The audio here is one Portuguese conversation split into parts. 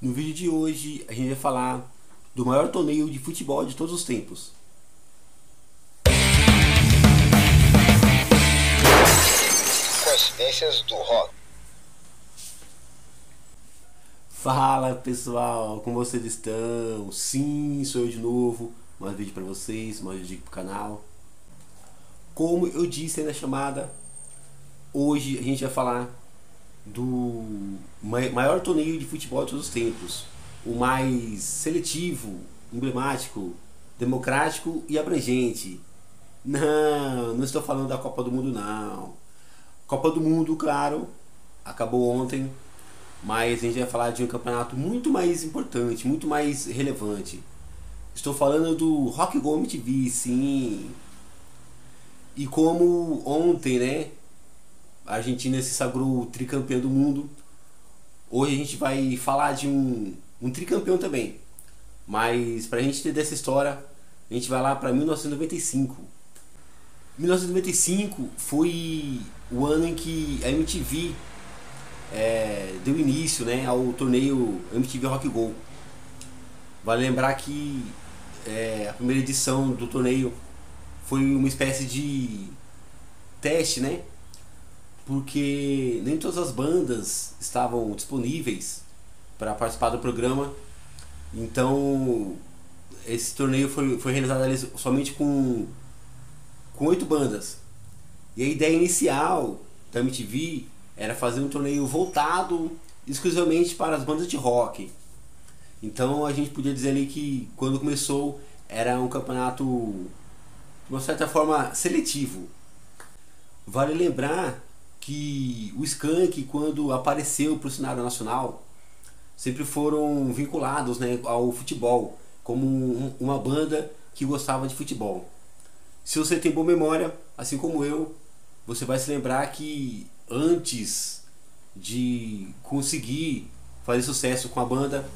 No vídeo de hoje a gente vai falar do maior torneio de futebol de todos os tempos. Coincidências do rock. Fala pessoal, como vocês estão? Sim, sou eu de novo, mais um vídeo para vocês, mais um vídeo pro canal. Como eu disse aí na chamada, hoje a gente vai falar do maior torneio de futebol de todos os tempos, o mais seletivo, emblemático, democrático e abrangente. Não estou falando da Copa do Mundo não. Copa do Mundo, claro, acabou ontem, mas a gente vai falar de um campeonato muito mais importante, muito mais relevante. Estou falando do Rock Go MTV, sim. E como ontem, né, a Argentina se sagrou tricampeã do mundo, hoje a gente vai falar de um tricampeão também. Mas para a gente entender essa história, a gente vai lá para 1995. 1995 foi o ano em que a MTV deu início, né, ao torneio MTV Rock Go. Vale lembrar que a primeira edição do torneio foi uma espécie de teste, né? Porque nem todas as bandas estavam disponíveis para participar do programa. Então esse torneio foi realizado ali somente com 8 bandas. E a ideia inicial da MTV era fazer um torneio voltado exclusivamente para as bandas de rock. Então a gente podia dizer ali que quando começou era um campeonato de uma certa forma seletivo. Vale lembrar que o Skank, quando apareceu para o cenário nacional, sempre foram vinculados, né, ao futebol, como uma banda que gostava de futebol. Se você tem boa memória, assim como eu, você vai se lembrar que antes de conseguir fazer sucesso com a banda,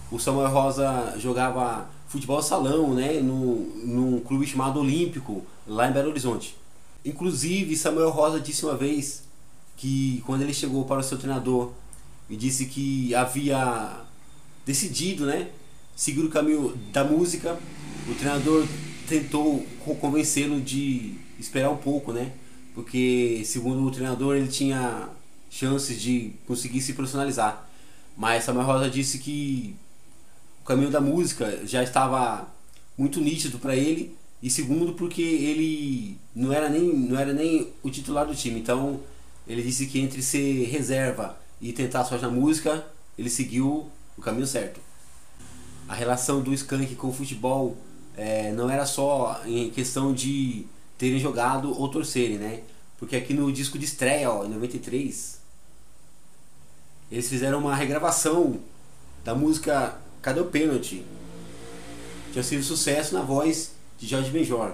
o Samuel Rosa jogava futebol salão, né, num clube chamado Olímpico, lá em Belo Horizonte. Inclusive, Samuel Rosa disse uma vez que quando ele chegou para o seu treinador e disse que havia decidido, né, seguir o caminho da música, o treinador tentou convencê-lo de esperar um pouco, né, porque segundo o treinador ele tinha chances de conseguir se profissionalizar. Mas Samuel Rosa disse que o caminho da música já estava muito nítido para ele, e segundo porque ele não era nem o titular do time. Então ele disse que entre ser reserva e tentar a sorte na música, ele seguiu o caminho certo. A relação do Skank com o futebol não era só em questão de terem jogado ou torcerem, né? Porque aqui no disco de estreia, ó, em 93, eles fizeram uma regravação da música Cadê o Pênalti? Tinha sido sucesso na voz de Jorge Benjor.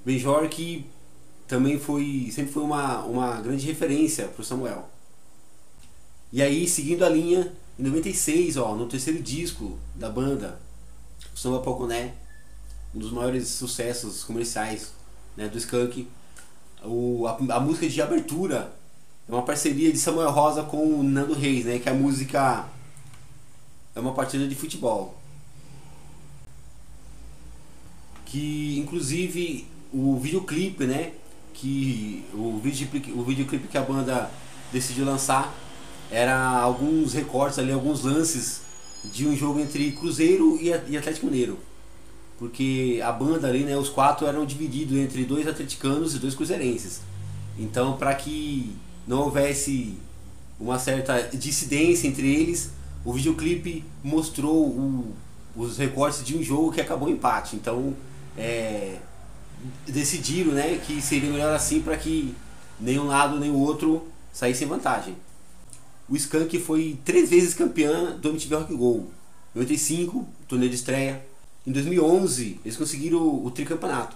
Benjor que também sempre foi uma grande referência para o Samuel. E aí, seguindo a linha, em 96, ó, no terceiro disco da banda, o Samba Poconé, um dos maiores sucessos comerciais, né, do Skank, a música de abertura é uma parceria de Samuel Rosa com o Nando Reis, né, que a música é uma partida de futebol. Que inclusive o videoclipe, né, o videoclipe que a banda decidiu lançar era alguns recortes ali, alguns lances de um jogo entre Cruzeiro e Atlético Mineiro. Porque a banda ali, né, os 4 eram divididos entre 2 atleticanos e 2 cruzeirenses. Então, para que não houvesse uma certa dissidência entre eles, o videoclipe mostrou os recortes de um jogo que acabou em empate. Então decidiram, né, que seria melhor assim para que nem um lado nem o outro saísse em vantagem. O Skank foi 3 vezes campeão do MTV Rock Go. Em 85, torneio de estreia. Em 2011, eles conseguiram o tricampeonato.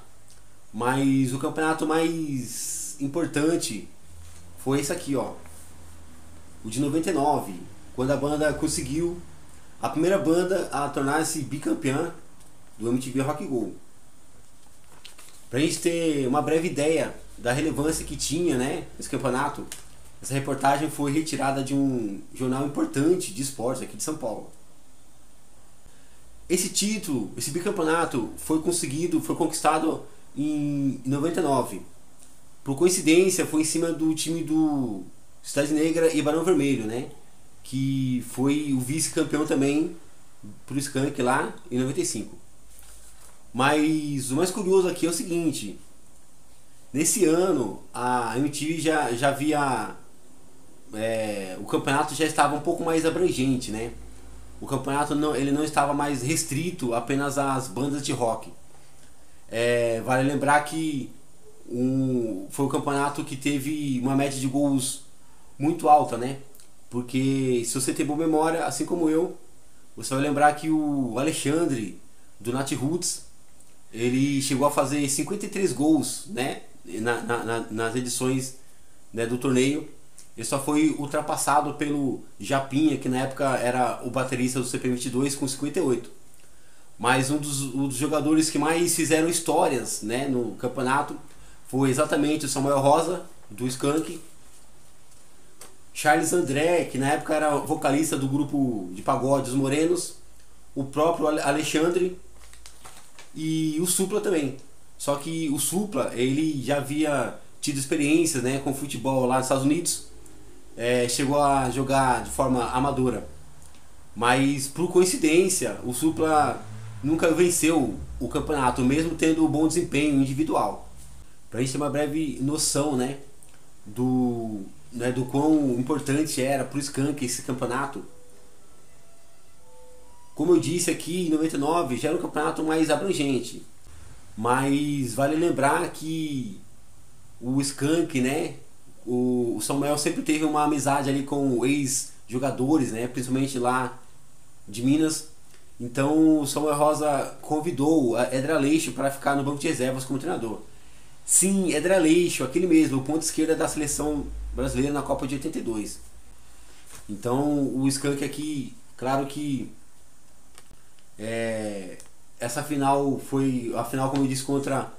Mas o campeonato mais importante foi esse aqui, ó. O de 99, quando a banda conseguiu a primeira banda a tornar-se bicampeã do MTV Rock Go. Pra gente ter uma breve ideia da relevância que tinha, né, esse campeonato, essa reportagem foi retirada de um jornal importante de esportes aqui de São Paulo. Esse título, esse bicampeonato foi conquistado em 99. Por coincidência, foi em cima do time do Cidade Negra e Barão Vermelho, né? Que foi o vice-campeão também pro Skank lá em 95. Mas o mais curioso aqui é o seguinte: nesse ano a MTV já havia o campeonato já estava um pouco mais abrangente, né? O campeonato ele não estava mais restrito apenas às bandas de rock. Vale lembrar que foi um campeonato que teve uma média de gols muito alta, né? Porque se você tem boa memória, assim como eu, você vai lembrar que o Alexandre do Nat Roots, ele chegou a fazer 53 gols, né? Nas edições, né, do torneio. Ele só foi ultrapassado pelo Japinha, que na época era o baterista do CPM22, com 58. Mas um dos jogadores que mais fizeram histórias, né, no campeonato foi exatamente o Samuel Rosa, do Skank, Charles André, que na época era vocalista do grupo de pagode Os Morenos, o próprio Alexandre e o Supla também. Só que o Supla, ele já havia tido experiências, né, com futebol lá nos Estados Unidos, chegou a jogar de forma amadora. Mas por coincidência, o Supla nunca venceu o campeonato, mesmo tendo um bom desempenho individual. Para a gente ter uma breve noção, né, do quão importante era para o Skank esse campeonato. Como eu disse aqui, em 99 já era um campeonato mais abrangente. Mas vale lembrar que o Skank, né, o Samuel sempre teve uma amizade ali com ex-jogadores, né, principalmente lá de Minas. Então o Samuel Rosa convidou a Éder Aleixo para ficar no banco de reservas como treinador. Sim, Éder Aleixo, aquele mesmo, o ponto esquerda da seleção brasileira na Copa de 82. Então o Skank aqui, claro que essa final foi a final, como eu disse, contra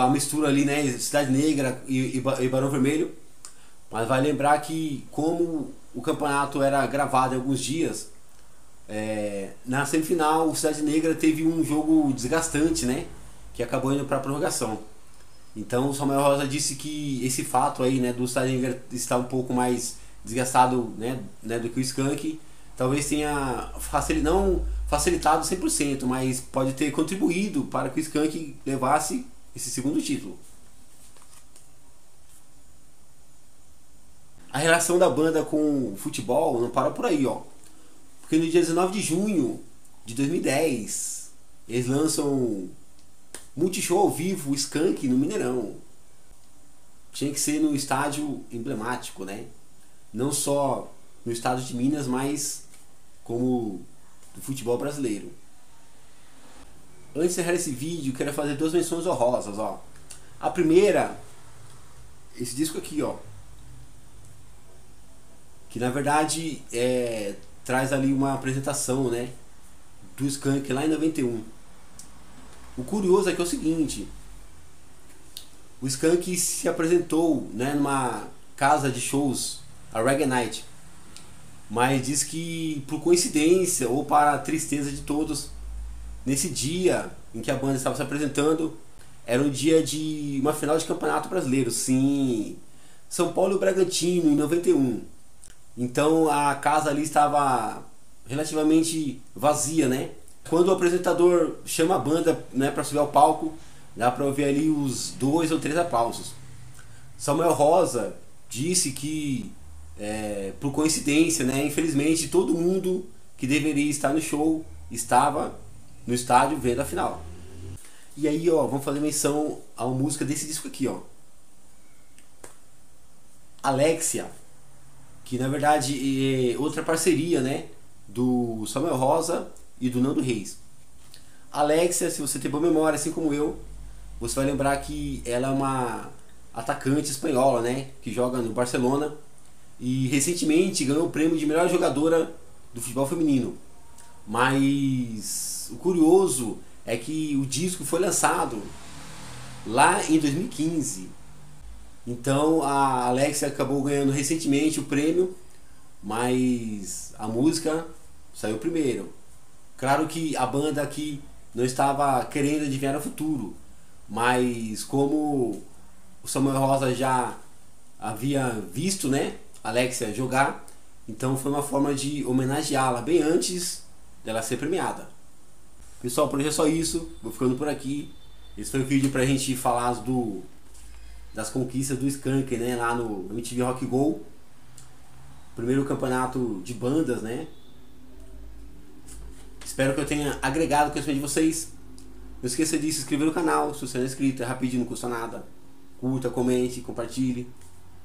a mistura ali, né, Cidade Negra e Barão Vermelho. Mas vai lembrar que, como o campeonato era gravado em alguns dias, na semifinal o Cidade Negra teve um jogo desgastante, né, que acabou indo para a prorrogação. Então o Samuel Rosa disse que esse fato aí, né, do Cidade Negra estar um pouco mais desgastado, né, do que o Skank, talvez tenha não facilitado 100%, mas pode ter contribuído para que o Skank levasse esse segundo título. A relação da banda com o futebol não para por aí, ó. Porque no dia 19 de junho de 2010, eles lançam multishow ao vivo, Skank, no Mineirão. Tinha que ser no estádio emblemático, né? Não só no estado de Minas, mas como do futebol brasileiro. Antes de encerrar esse vídeo, quero fazer duas menções honrosas, ó. A primeira, esse disco aqui, ó, que na verdade traz ali uma apresentação, né, do Skank lá em 91. O curioso é que é o seguinte: o Skank se apresentou, né, numa casa de shows, a Reggae Night, mas diz que por coincidência ou para a tristeza de todos, nesse dia em que a banda estava se apresentando, era um dia de uma final de campeonato brasileiro. Sim, São Paulo e Bragantino em 91. Então a casa ali estava relativamente vazia, né? Quando o apresentador chama a banda, né, para subir ao palco, dá para ouvir ali os 2 ou 3 aplausos. Samuel Rosa disse que por coincidência, né, infelizmente todo mundo que deveria estar no show estava no estádio vendo a final. E aí, ó, vamos fazer menção a uma música desse disco aqui, ó, Alexia, que na verdade é outra parceria, né, do Samuel Rosa e do Nando Reis. Alexia, se você tem boa memória, assim como eu, você vai lembrar que ela é uma atacante espanhola, né, que joga no Barcelona e recentemente ganhou o prêmio de melhor jogadora do futebol feminino. Mas o curioso é que o disco foi lançado lá em 2015. Então a Alexia acabou ganhando recentemente o prêmio, mas a música saiu primeiro. Claro que a banda aqui não estava querendo adivinhar o futuro, mas como o Samuel Rosa já havia visto, né, Alexia jogar, então foi uma forma de homenageá-la bem antes dela ser premiada. Pessoal, por hoje é só isso, vou ficando por aqui. Esse foi o vídeo pra gente falar das conquistas do Skank, né, lá no MTV Rock Go. Primeiro campeonato de bandas, né? Espero que eu tenha agregado o conhecimento de vocês. Não esqueça de se inscrever no canal, se você não é inscrito, é rapidinho, não custa nada. Curta, comente, compartilhe.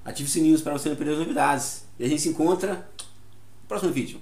Ative os sininhos para você não perder as novidades. E a gente se encontra no próximo vídeo.